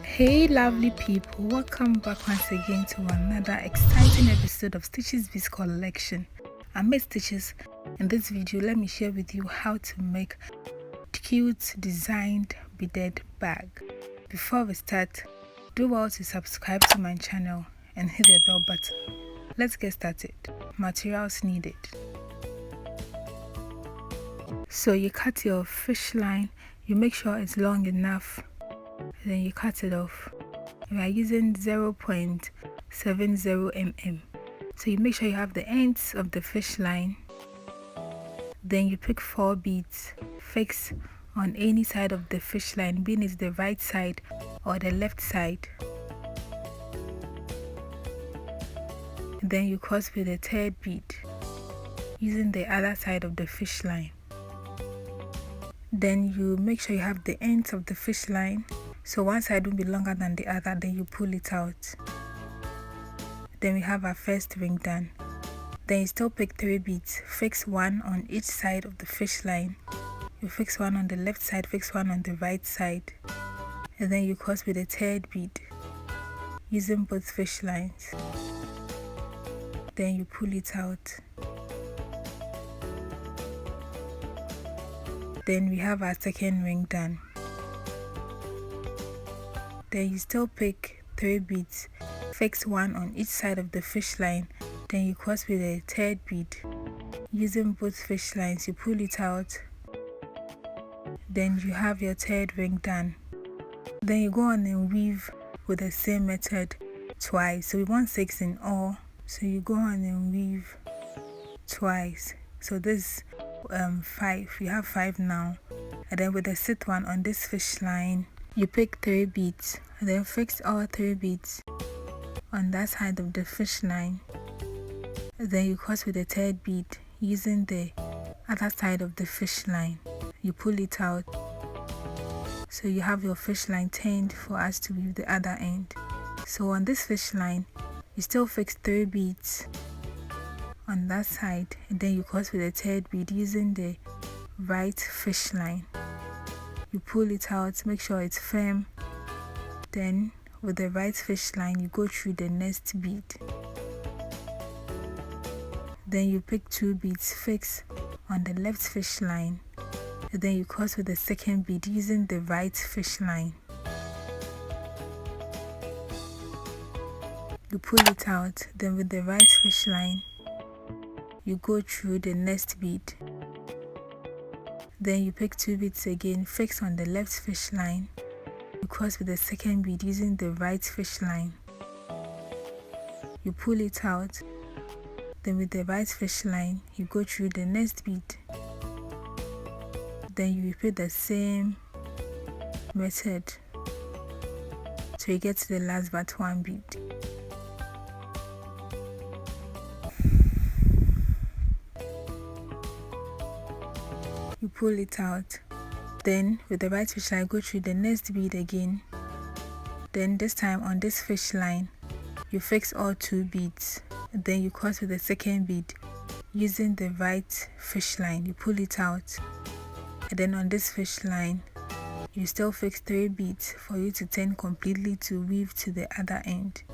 Hey lovely people, welcome back once again to another exciting episode of Stitches Beads collection. I'm Miss Stitches. In this video, let me share with you how to make cute designed beaded bag. Before we start, do well to subscribe to my channel and hit the bell button. Let's get started. Materials needed. So you cut your fish line, you make sure it's long enough, then you cut it off. We are using 0.70 mm. So you make sure you have the ends of the fish line. Then you pick 4 beads, fix on any side of the fish line, being it the right side or the left side. Then you cross with the 3rd bead using the other side of the fish line. Then you make sure you have the ends of the fish line, so one side will be longer than the other, then you pull it out. Then we have our first ring done. Then you still pick 3 beads, fix one on each side of the fish line. You fix one on the left side, fix one on the right side, and then you cross with the 3rd bead using both fish lines. Then you pull it out. Then we have our 2nd ring done. Then you still pick 3 beads, fix one on each side of the fish line, then you cross with the 3rd bead using both fish lines. You pull it out. Then you have your 3rd ring done. Then you go on and weave with the same method twice. So we want 6 in all, so you go on and weave twice. So this 5, you have 5 now. And then with the 6th one on this fish line, you pick 3 beads and then fix all 3 beads on that side of the fish line. Then you cross with the 3rd bead using the other side of the fish line. You pull it out. So you have your fish line turned for us to weave the other end. So on this fish line, you still fix 3 beads on that side, and then you cross with the 3rd bead using the right fish line. You pull it out, make sure it's firm. Then with the right fish line, you go through the next bead. Then you pick 2 beads, fix on the left fish line, and then you cross with the 2nd bead using the right fish line. You pull it out. Then with the right fish line, you go through the next bead. Then you pick 2 beads again, fix on the left fish line. You cross with the 2nd bead using the right fish line. You pull it out. Then with the right fish line, you go through the next bead. Then you repeat the same method till you get to the last but 1 bead. You pull it out. Then with the right fish line, go through the next bead again. Then this time on this fish line, you fix all 2 beads. Then you cross with the 2nd bead using the right fish line. You pull it out. And then on this fish line, you still fix 3 beads for you to turn completely to weave to the other end.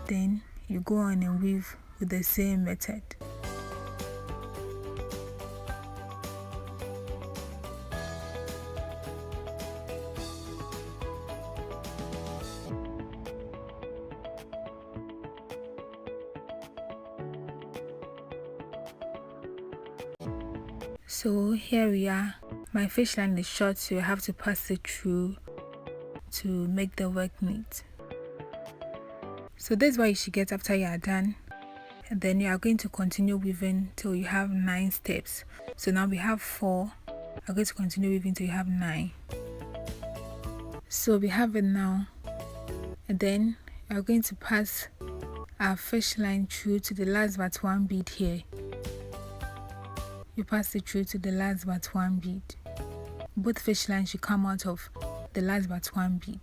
Then you go on and weave with the same method. So here we are. My fish line is short, so you have to pass it through to make the work neat. So this is what you should get after you are done. And then you are going to continue weaving till you have 9 steps. So now we have 4. I'm going to continue weaving till you have 9. So we have it now. And then you are going to pass our fish line through to the last but 1 bead here. You pass it through to the last but 1 bead. Both fish lines should come out of the last but 1 bead.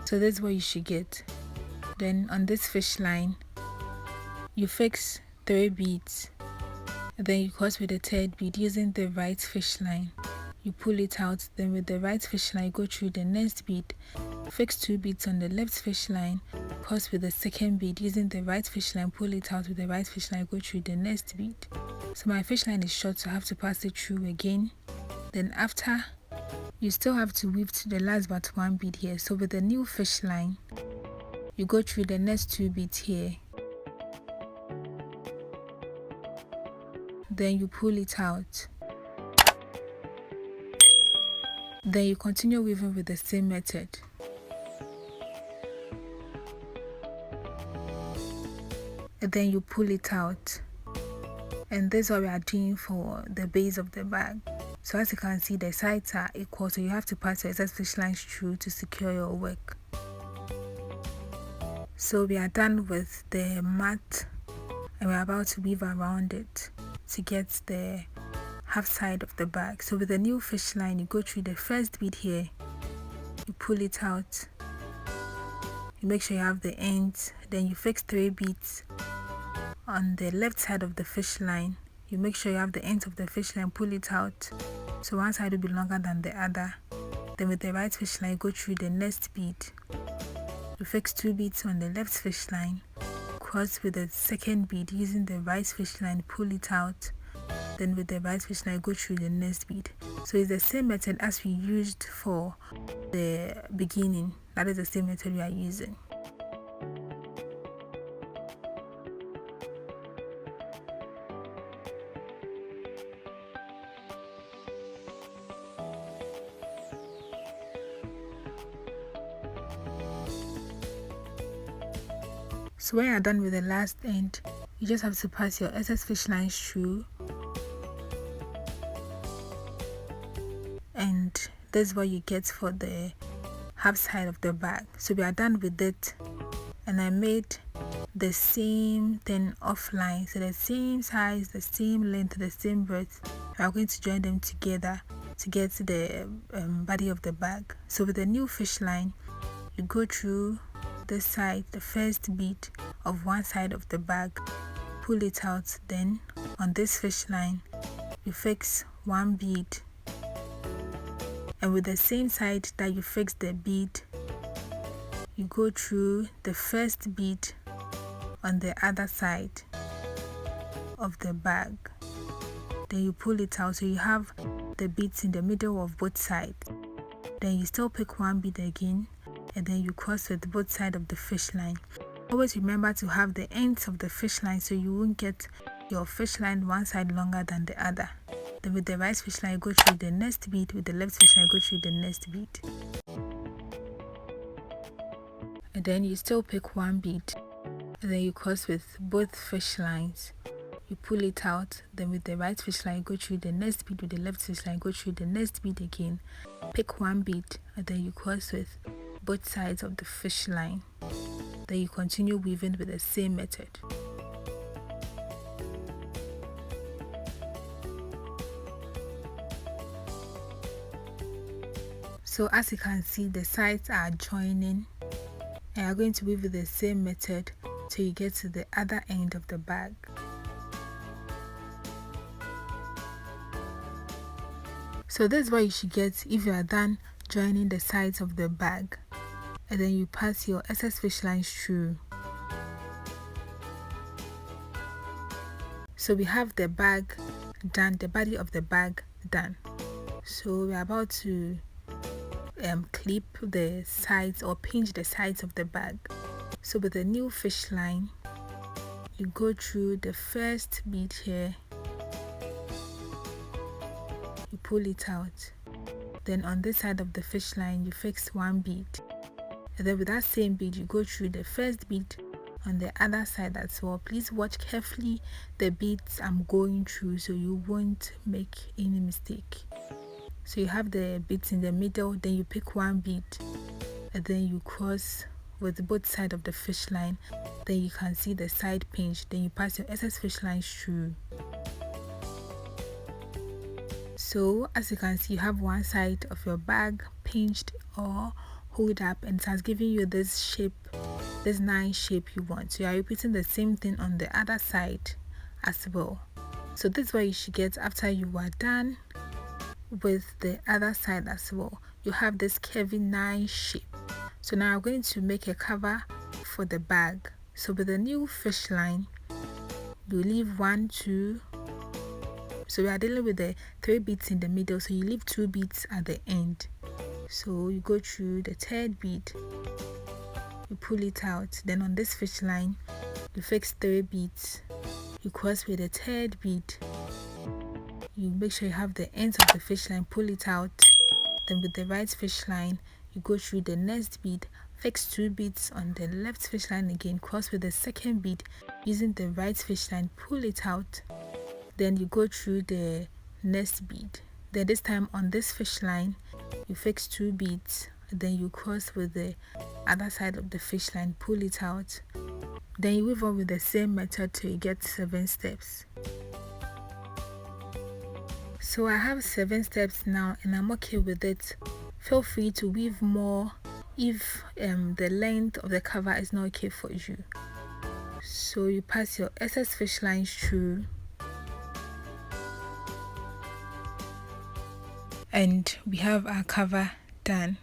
So this is what you should get. Then on this fish line, you fix 3 beads And then you cross with the third bead using the right fish line. You pull it out, then with the right fish line, go through the next bead, fix 2 beads on the left fish line, cross with the second bead using the right fish line, pull it out with the right fish line, go through the next bead. So my fish line is short, so I have to pass it through again. Then after, you still have to weave to the last but 1 bead here. So with the new fish line, you go through the next 2 beads here. Then you pull it out. Then you continue weaving with the same method. And then you pull it out. And this is what we are doing for the base of the bag. So as you can see, the sides are equal, so you have to pass your excess fish lines through to secure your work. So we are done with the mat and we're about to weave around it to get the half side of the bag. So with the new fish line, you go through the first bead here, you pull it out, you make sure you have the ends, then you fix 3 beads on the left side of the fish line. You make sure you have the ends of the fish line, pull it out, so one side will be longer than the other. Then with the right fish line, go through the next bead, you fix 2 beads on the left fish line, cross with the second bead using the right fish line, pull it out, then with the right fish line, go through the next bead. So it's the same method as we used for the beginning. That is the same method we are using. So when you're done with the last end, you just have to pass your excess fish lines through, and this is what you get for the half side of the bag. So we are done with it, and I made the same thing offline, so the same size, the same length, the same breadth. We are going to join them together to get the body of the bag. So with the new fish line, you go through this side, the first bead of one side of the bag, pull it out, then on this fish line you fix 1 bead, and with the same side that you fix the bead, you go through the first bead on the other side of the bag, then you pull it out, so you have the beads in the middle of both sides. Then you still pick 1 bead again, and then you cross with both sides of the fish line. Always remember to have the ends of the fish line so you won't get your fish line one side longer than the other. Then with the right fish line, you go through the next bead, with the left fish line, go through the next bead. And then you still pick 1 bead, and then you cross with both fish lines. You pull it out, then with the right fish line, go through the next bead, with the left fish line, go through the next bead again. Pick 1 bead, and then you cross with both sides of the fish line. Then you continue weaving with the same method. So as you can see, the sides are joining, and you are going to weave with the same method till you get to the other end of the bag. So this is what you should get if you are done joining the sides of the bag, and then you pass your excess fish lines through. So we have the bag done, the body of the bag done. So we're about to clip the sides or pinch the sides of the bag. So with the new fish line, you go through the first bead here, you pull it out, then on this side of the fish line you fix 1 bead, and then with that same bead you go through the first bead on the other side as well. Please watch carefully the beads I'm going through so you won't make any mistake. So you have the beads in the middle, then you pick 1 bead, and then you cross with both sides of the fish line. Then you can see the side pinch, then you pass your excess fish lines through. So as you can see, you have one side of your bag pinched or hold up, and it has given you this shape, this 9 shape you want. So you are repeating the same thing on the other side as well. So this is what you should get after you are done with the other side as well. You have this curvy nice shape. So now I'm going to make a cover for the bag. So with the new fish line, you leave 1, 2. So we are dealing with the 3 beads in the middle, so you leave 2 beads at the end. So you go through the 3rd bead, you pull it out. Then on this fish line, you fix 3 beads, you cross with the 3rd bead, you make sure you have the ends of the fish line, pull it out. Then with the right fish line, you go through the next bead, fix 2 beads on the left fish line again, cross with the 2nd bead using the right fish line, pull it out. Then you go through the next bead. Then this time on this fish line, you fix 2 beads, then you cross with the other side of the fish line, pull it out. Then you weave on with the same method till you get 7 steps. So I have 7 steps now and I'm okay with it. Feel free to weave more if the length of the cover is not okay for you. So you pass your excess fish lines through, and we have our cover done.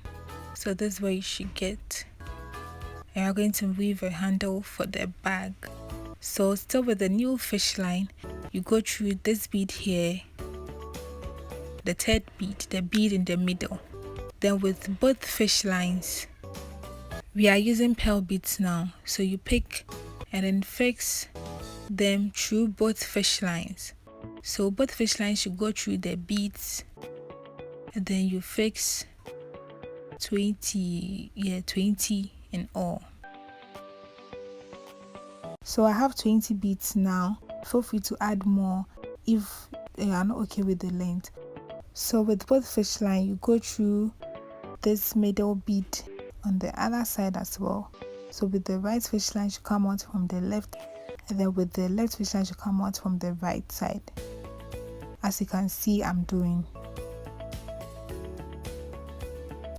So this is what you should get. And we're going to weave a handle for the bag. So still with the new fish line, you go through this bead here, the 3rd bead, the bead in the middle. Then with both fish lines, we are using pearl beads now. So you pick and then fix them through both fish lines. So both fish lines should go through the beads, and then you fix 20 in all. So I have 20 beads now. Feel free to add more if you are not okay with the length. So with both fish line, you go through this middle bead on the other side as well. So with the right fish line should come out from the left, and then with the left fish line should come out from the right side, as you can see I'm doing.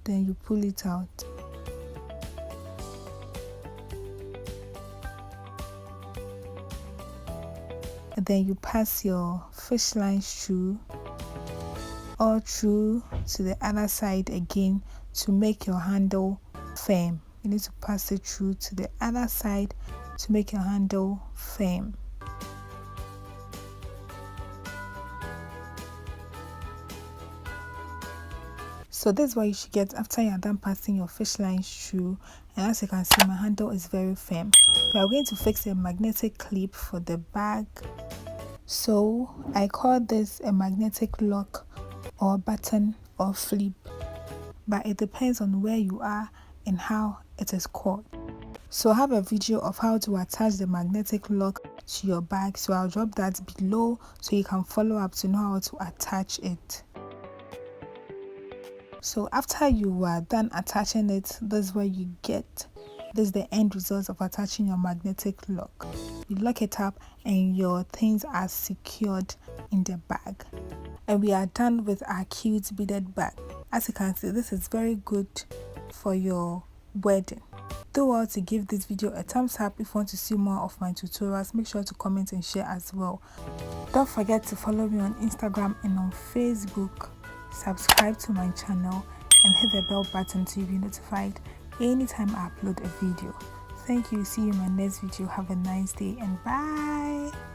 Then you pull it out. And then you pass your fish lines through, all through to the other side again to make your handle firm. You need to pass it through to the other side to make your handle firm. So this is what you should get after you are done passing your fish lines through. And as you can see, my handle is very firm. We are going to fix a magnetic clip for the bag. So I call this a magnetic lock or button or flip, but it depends on where you are and how it is called. So I have a video of how to attach the magnetic lock to your bag, so I'll drop that below so you can follow up to know how to attach it. So after you are done attaching it, this is what you get. This is the end result of attaching your magnetic lock. You lock it up and your things are secured in the bag. And we are done with our cute beaded bag. As you can see, this is very good for your wedding. Do well to give this video a thumbs up. If you want to see more of my tutorials, make sure to comment and share as well. Don't forget to follow me on Instagram and on Facebook. Subscribe to my channel and hit the bell button to be notified anytime I upload a video. Thank you. See you in my next video. Have a nice day and bye.